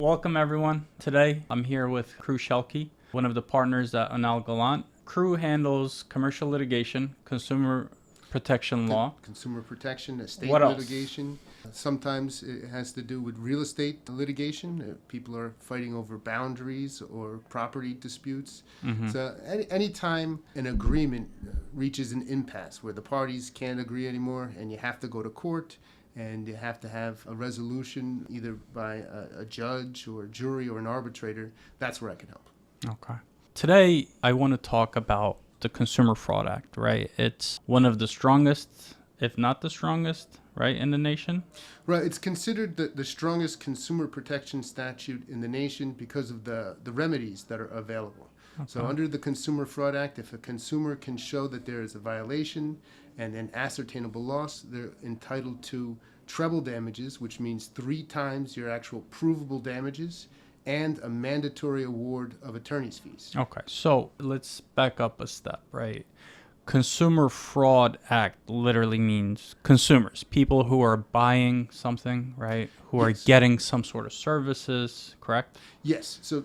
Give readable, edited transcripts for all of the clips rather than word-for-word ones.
Welcome everyone. Today I'm here with Crew Shelkey, one of the partners at Anal Gallant. Crew handles commercial litigation, consumer protection law. Consumer protection, estate What else? litigation. Sometimes it has to do with real estate litigation. People are fighting over boundaries or property disputes. So any time an agreement reaches an impasse where the parties can't agree anymore and you have to go to court and you have to have a resolution either by a judge or a jury or an arbitrator, that's where I can help. Okay. Today I want to talk about the Consumer Fraud Act, right? It's one of the strongest, if not the strongest, right, in the nation. Right, it's considered the strongest consumer protection statute in the nation because of the remedies that are available. Okay. So under the Consumer Fraud Act, if a consumer can show that there is a violation and an ascertainable loss, they're entitled to treble damages, which means 3 times your actual provable damages, and a mandatory award of attorney's fees. Okay, so let's back up a step, right? Consumer Fraud Act literally means consumers, people who are buying something, right? Who are getting some sort of services, correct? Yes. So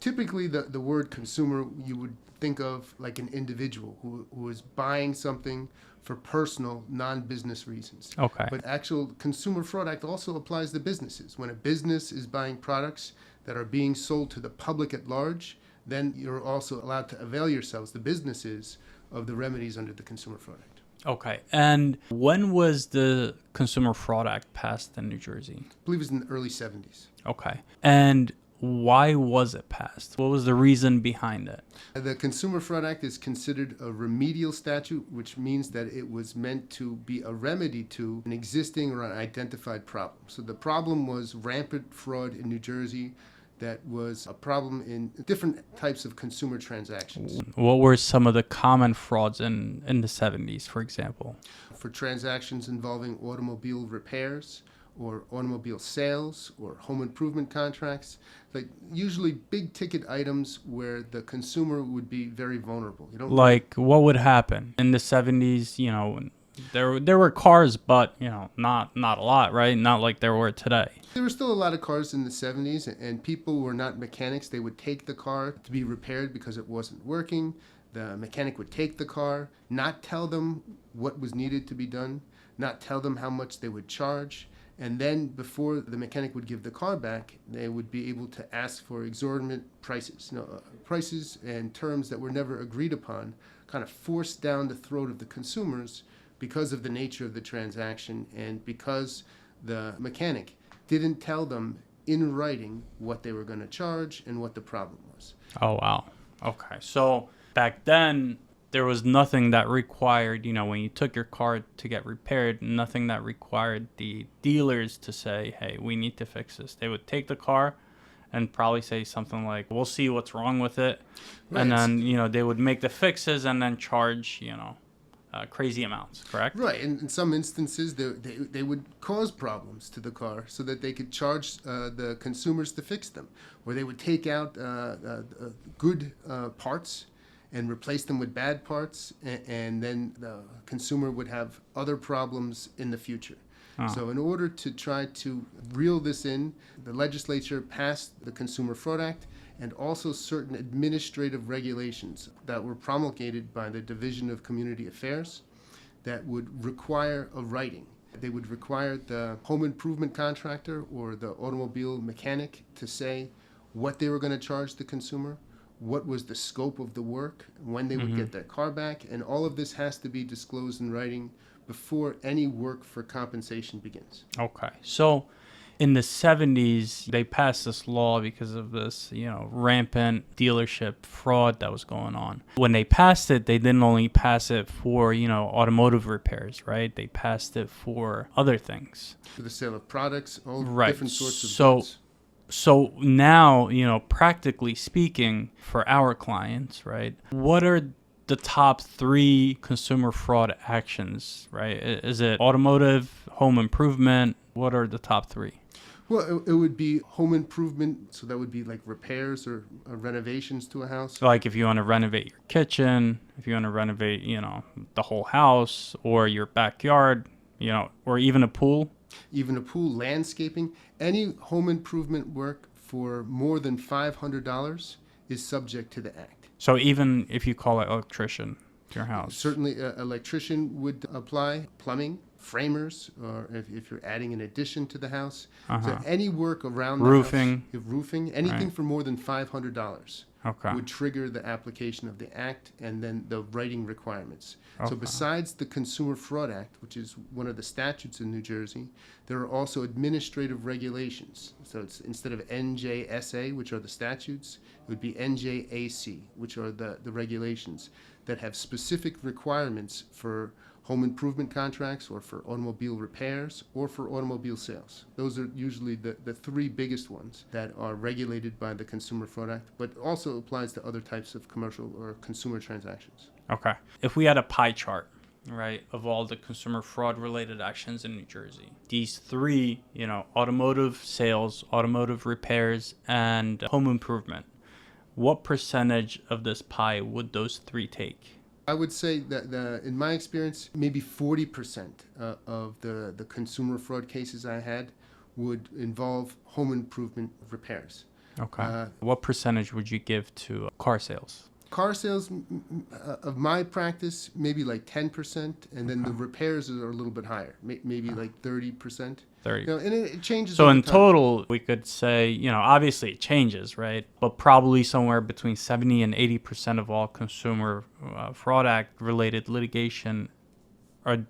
typically the word consumer, you would think of like an individual who is buying something for personal, non-business reasons. Okay. But actual Consumer Fraud Act also applies to businesses. When a business is buying products that are being sold to the public at large, then you're also allowed to avail yourselves, the businesses, of the remedies under the Consumer Fraud Act. Okay. And when was the Consumer Fraud Act passed in New Jersey? I believe it was in the early 70s. Okay. And why was it passed? What was the reason behind it? The Consumer Fraud Act is considered a remedial statute, which means that it was meant to be a remedy to an existing or unidentified problem. So the problem was rampant fraud in New Jersey that was a problem in different types of consumer transactions. What were some of the common frauds in the 70s, for example? For transactions involving automobile repairs, or automobile sales, or home improvement contracts, like usually big ticket items where the consumer would be very vulnerable. Like what would happen in the 70s? There were cars, but not a lot, right? Not like there were today. There were still a lot of cars in the 70s, and people were not mechanics. They would take the car to be repaired because it wasn't working. The mechanic would take the car, not tell them what was needed to be done, not tell them how much they would charge. And then before the mechanic would give the car back, they would be able to ask for exorbitant prices. Prices and terms that were never agreed upon, kind of forced down the throat of the consumers because of the nature of the transaction and because the mechanic didn't tell them in writing what they were going to charge and what the problem was. Oh, wow. Okay. So back then, there was nothing that required, when you took your car to get repaired, nothing that required the dealers to say, hey, we need to fix this. They would take the car and probably say something like, we'll see what's wrong with it. Right. And then, they would make the fixes and then charge, crazy amounts, correct? Right. And in some instances, they would cause problems to the car so that they could charge the consumers to fix them. Or they would take out good parts and replace them with bad parts, and then the consumer would have other problems in the future. Oh. So in order to try to reel this in, the legislature passed the Consumer Fraud Act and also certain administrative regulations that were promulgated by the Division of Community Affairs that would require a writing. They would require the home improvement contractor or the automobile mechanic to say what they were going to charge the consumer, what was the scope of the work, when they would get their car back, and all of this has to be disclosed in writing before any work for compensation begins. Okay. So in the 70s, they passed this law because of this, rampant dealership fraud that was going on. When they passed it, they didn't only pass it for, automotive repairs, right? They passed it for other things. For the sale of products, all different sorts of goods. So now, practically speaking, for our clients, right, what are the top 3 consumer fraud actions, right? Is it automotive, home improvement? What are the top 3? Well, it would be home improvement, so that would be like repairs or renovations to a house. Like if you want to renovate your kitchen, if you want to renovate, the whole house or your backyard, or even a pool. Even a pool, landscaping, any home improvement work for more than $500 is subject to the act. So even if you call an electrician to your house. Certainly, an electrician would apply, plumbing, framers, or if you're adding an addition to the house. So any work around the Roofing. house, if roofing, anything Right. for more than $500 Okay. would trigger the application of the act and then the writing requirements. So Okay. besides the Consumer Fraud Act, which is one of the statutes in New Jersey, there are also administrative regulations. So it's instead of NJSA, which are the statutes, it would be NJAC, which are the regulations that have specific requirements for home improvement contracts or for automobile repairs or for automobile sales. Those are usually the three biggest ones that are regulated by the Consumer Fraud Act, but also applies to other types of commercial or consumer transactions. Okay. If we had a pie chart, right, of all the consumer fraud related actions in New Jersey, these three, automotive sales, automotive repairs, and home improvement, what percentage of this pie would those three take? I would say that in my experience, maybe 40% of the consumer fraud cases I had would involve home improvement repairs. Okay. What percentage would you give to car sales? Car sales, of my practice, maybe like 10%, and then the repairs are a little bit higher, maybe like 30%. 30. And it changes. So over in time. total, we could say, obviously it changes, right? But probably somewhere between 70 and 80% of all consumer fraud act related litigation are,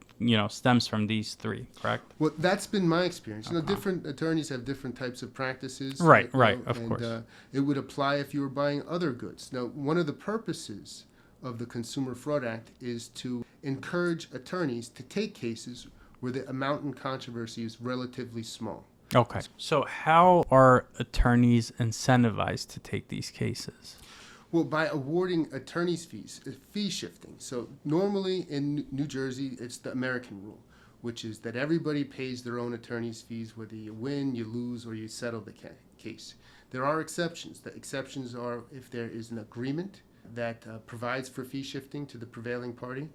stems from these three, correct? Well, that's been my experience. Different attorneys have different types of practices. Right, of course. It would apply if you were buying other goods. Now, one of the purposes of the Consumer Fraud Act is to encourage attorneys to take cases where the amount in controversy is relatively small. Okay. So how are attorneys incentivized to take these cases? Well, by awarding attorney's fees, fee shifting. So normally in New Jersey, it's the American rule, which is that everybody pays their own attorney's fees, whether you win, you lose, or you settle the case. There are exceptions. The exceptions are if there is an agreement that provides for fee shifting to the prevailing party,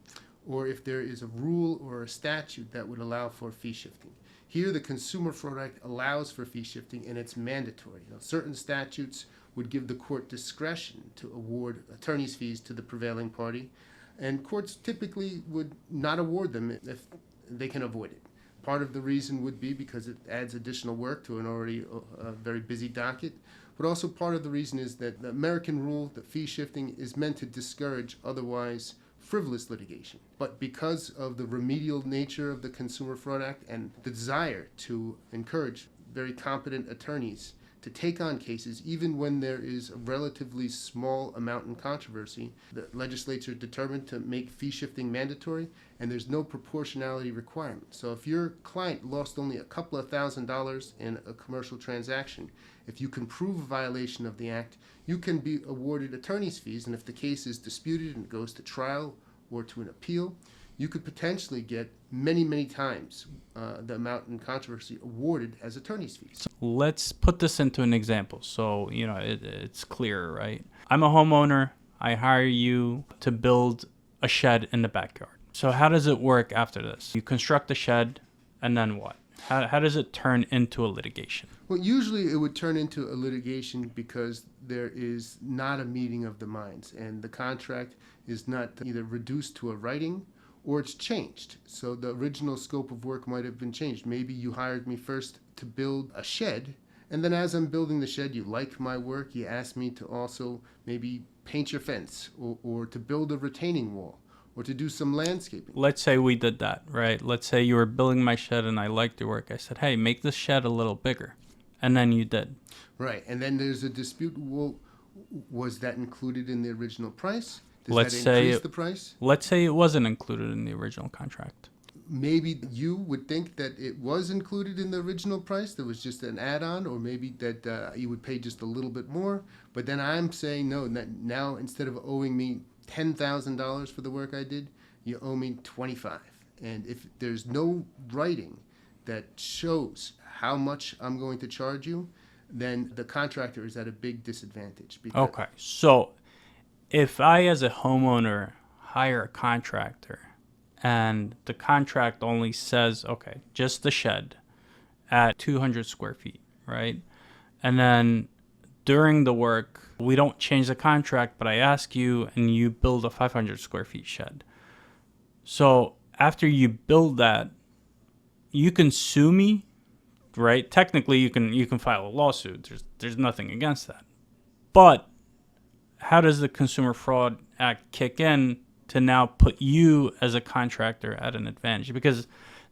or if there is a rule or a statute that would allow for fee shifting. Here, the Consumer Fraud Act allows for fee shifting, and it's mandatory. Certain statutes would give the court discretion to award attorney's fees to the prevailing party, and courts typically would not award them if they can avoid it. Part of the reason would be because it adds additional work to an already very busy docket, but also part of the reason is that the American rule, the fee shifting, is meant to discourage otherwise frivolous litigation. But because of the remedial nature of the Consumer Fraud Act and the desire to encourage very competent attorneys to take on cases, even when there is a relatively small amount in controversy, the legislature determined to make fee shifting mandatory, and there's no proportionality requirement. So if your client lost only a couple of $1,000s in a commercial transaction, if you can prove a violation of the act, you can be awarded attorney's fees, and if the case is disputed and goes to trial or to an appeal, you could potentially get many, many times the amount in controversy awarded as attorney's fees. So let's put this into an example so, it's clear, right? I'm a homeowner. I hire you to build a shed in the backyard. So how does it work after this? You construct the shed, and then what? How does it turn into a litigation? Well, usually it would turn into a litigation because there is not a meeting of the minds, and the contract is not either reduced to a writing or it's changed. So the original scope of work might have been changed. Maybe you hired me first to build a shed, and then as I'm building the shed, you like my work, you ask me to also maybe paint your fence or to build a retaining wall or to do some landscaping. Let's say we did that, right? Let's say you were building my shed and I liked your work. I said, hey, make this shed a little bigger. And then you did. Right, and then there's a dispute. Well, was that included in the original price? Does Let's that say increase the price? Let's say it wasn't included in the original contract. Maybe you would think that it was included in the original price. There was just an add-on, or maybe that you would pay just a little bit more. But then I'm saying, no, now instead of owing me $10,000 for the work I did, you owe me $25,000. And if there's no writing that shows how much I'm going to charge you, then the contractor is at a big disadvantage. Okay, so if I, as a homeowner, hire a contractor and the contract only says, okay, just the shed at 200 square feet, right? And then during the work, we don't change the contract, but I ask you and you build a 500 square feet shed. So after you build that, you can sue me, right? Technically, you can file a lawsuit. There's nothing against that. But how does the Consumer Fraud Act kick in to now put you as a contractor at an advantage? Because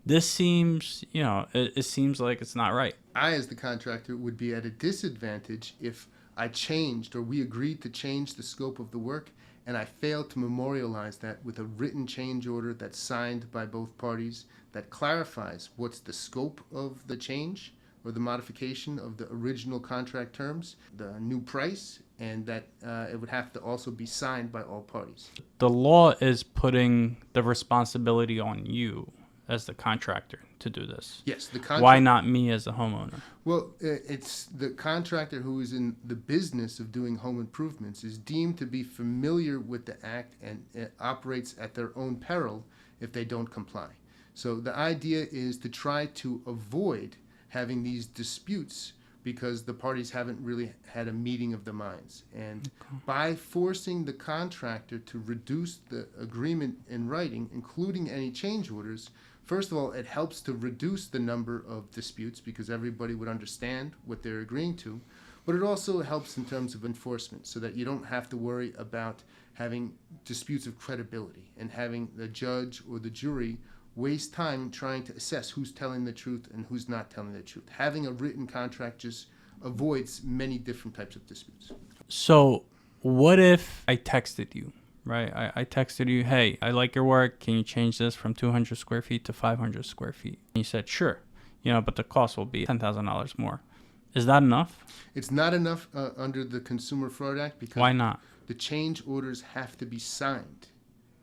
this seems, it seems like it's not right. I, as the contractor, would be at a disadvantage if I changed or we agreed to change the scope of the work and I failed to memorialize that with a written change order that's signed by both parties that clarifies what's the scope of the change or the modification of the original contract terms, the new price, and that it would have to also be signed by all parties. The law is putting the responsibility on you as the contractor to do this. Yes, Why not me as a homeowner? Well, it's the contractor who is in the business of doing home improvements is deemed to be familiar with the act and operates at their own peril if they don't comply. So the idea is to try to avoid having these disputes because the parties haven't really had a meeting of the minds. And by forcing the contractor to reduce the agreement in writing, including any change orders, first of all, it helps to reduce the number of disputes because everybody would understand what they're agreeing to. But it also helps in terms of enforcement so that you don't have to worry about having disputes of credibility and having the judge or the jury waste time trying to assess who's telling the truth and who's not telling the truth. Having a written contract just avoids many different types of disputes. So what if I texted you, right? I texted you, hey, I like your work. Can you change this from 200 square feet to 500 square feet? And you said, sure, but the cost will be $10,000 more. Is that enough? It's not enough under the Consumer Fraud Act because why not? The change orders have to be signed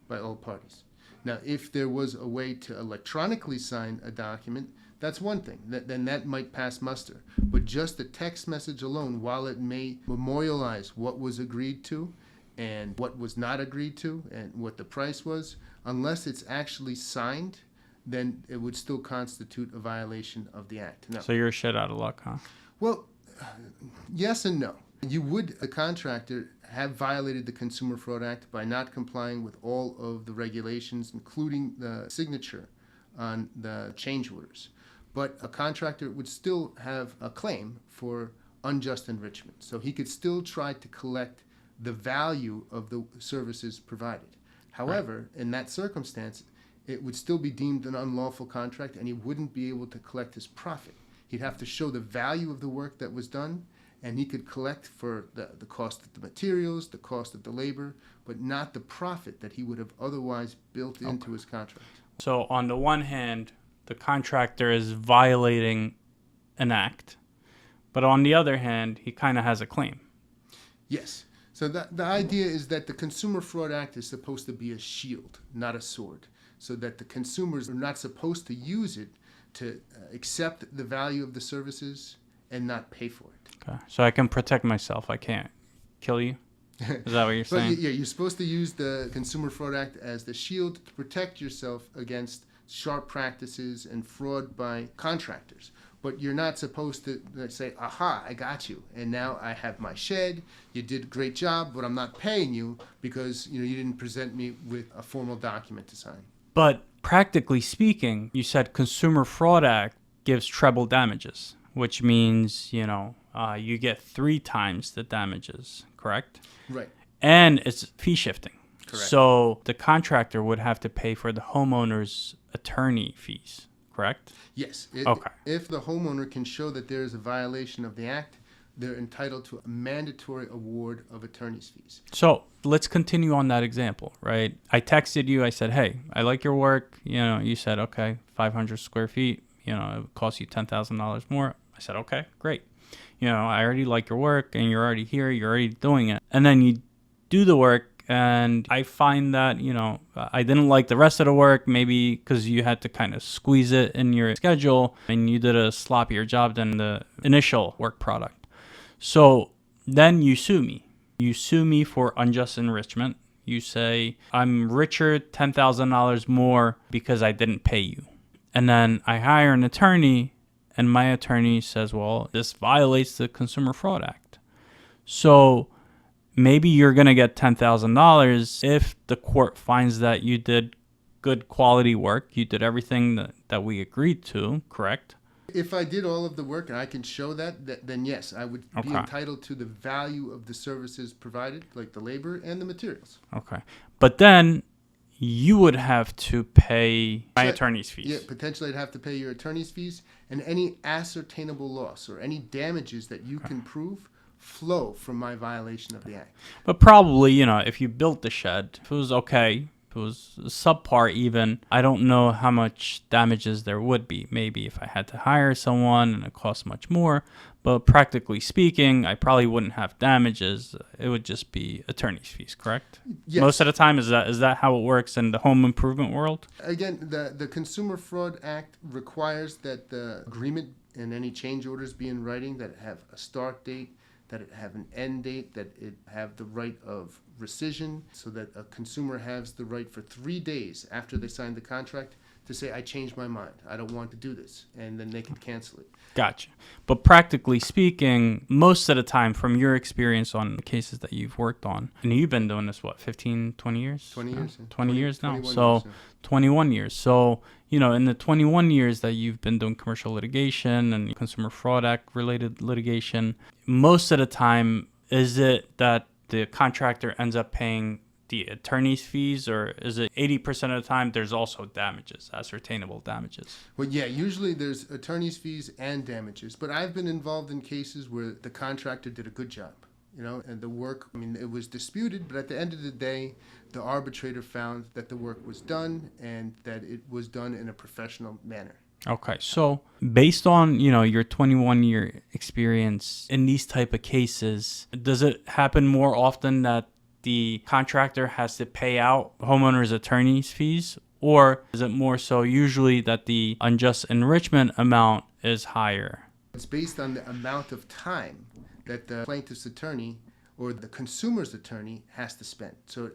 by all parties. Now, if there was a way to electronically sign a document, that's one thing. Then that might pass muster. But just a text message alone, while it may memorialize what was agreed to and what was not agreed to and what the price was, unless it's actually signed, then it would still constitute a violation of the act. Now, so you're shit out of luck, huh? Well, yes and no. You would, a contractor, have violated the Consumer Fraud Act by not complying with all of the regulations, including the signature on the change orders. But a contractor would still have a claim for unjust enrichment. So he could still try to collect the value of the services provided. However, in that circumstance, it would still be deemed an unlawful contract and he wouldn't be able to collect his profit. He'd have to show the value of the work that was done, and he could collect for the cost of the materials, the cost of the labor, but not the profit that he would have otherwise built into his contract. So on the one hand, the contractor is violating an act, but on the other hand, he kind of has a claim. Yes. So the idea is that the Consumer Fraud Act is supposed to be a shield, not a sword, so that the consumers are not supposed to use it to accept the value of the services and not pay for it. Okay. So I can protect myself. I can't kill you? Is that what you're saying? Yeah, you're supposed to use the Consumer Fraud Act as the shield to protect yourself against sharp practices and fraud by contractors. But you're not supposed to say, aha, I got you. And now I have my shed. You did a great job, but I'm not paying you because you didn't present me with a formal document to sign. But practically speaking, you said Consumer Fraud Act gives treble damages, which means, you get 3 times the damages, correct? Right. And it's fee shifting. Correct. So the contractor would have to pay for the homeowner's attorney fees, correct? Yes. Okay. If the homeowner can show that there is a violation of the act, they're entitled to a mandatory award of attorney's fees. So let's continue on that example, right? I texted you. I said, hey, I like your work. You said, okay, 500 square feet. It costs you $10,000 more. I said, okay, great. I already like your work and you're already here. You're already doing it. And then you do the work and I find that, I didn't like the rest of the work, maybe because you had to kind of squeeze it in your schedule and you did a sloppier job than the initial work product. So then you sue me. You sue me for unjust enrichment. You say, I'm richer $10,000 more because I didn't pay you. And then I hire an attorney and my attorney says, well, this violates the Consumer Fraud Act. So maybe you're going to get $10,000 if the court finds that you did good quality work. You did everything that we agreed to, correct? If I did all of the work and I can show that, then yes, I would be Okay. entitled to the value of the services provided, like the labor and the materials. Okay. But then you would have to pay my attorney's fees. Yeah, potentially I'd have to pay your attorney's fees, and any ascertainable loss or any damages that you can prove flow from my violation of the act. But probably, if you built the shed, if it was okay, if it was subpar even, I don't know how much damages there would be. Maybe if I had to hire someone and it costs much more. But practically speaking, I probably wouldn't have damages. It would just be attorney's fees, correct? Yes. Most of the time, is that how it works in the home improvement world? Again, the Consumer Fraud Act requires that the agreement and any change orders be in writing, that it have a start date, that it have an end date, that it have the right of rescission, so that a consumer has the right for 3 days after they sign the contract to say, I changed my mind, I don't want to do this, and then they can cancel it. Gotcha. But practically speaking, most of the time, from your experience on the cases that you've worked on, and you've been doing this, 15, 20 years? 20 years. 20 years now. 21 So years, yeah. 21 years. So, in the 21 years that you've been doing commercial litigation and Consumer Fraud Act related litigation, most of the time, is it that the contractor ends up paying the attorney's fees, or is it 80% of the time there's also damages, ascertainable damages? Well, yeah, usually there's attorney's fees and damages, but I've been involved in cases where the contractor did a good job, and the work, it was disputed, but at the end of the day, the arbitrator found that the work was done and that it was done in a professional manner. Okay, so based on, your 21-year experience in these type of cases, does it happen more often that the contractor has to pay out homeowners' attorney's fees, or is it more so usually that the unjust enrichment amount is higher? It's based on the amount of time that the plaintiff's attorney or the consumer's attorney has to spend. So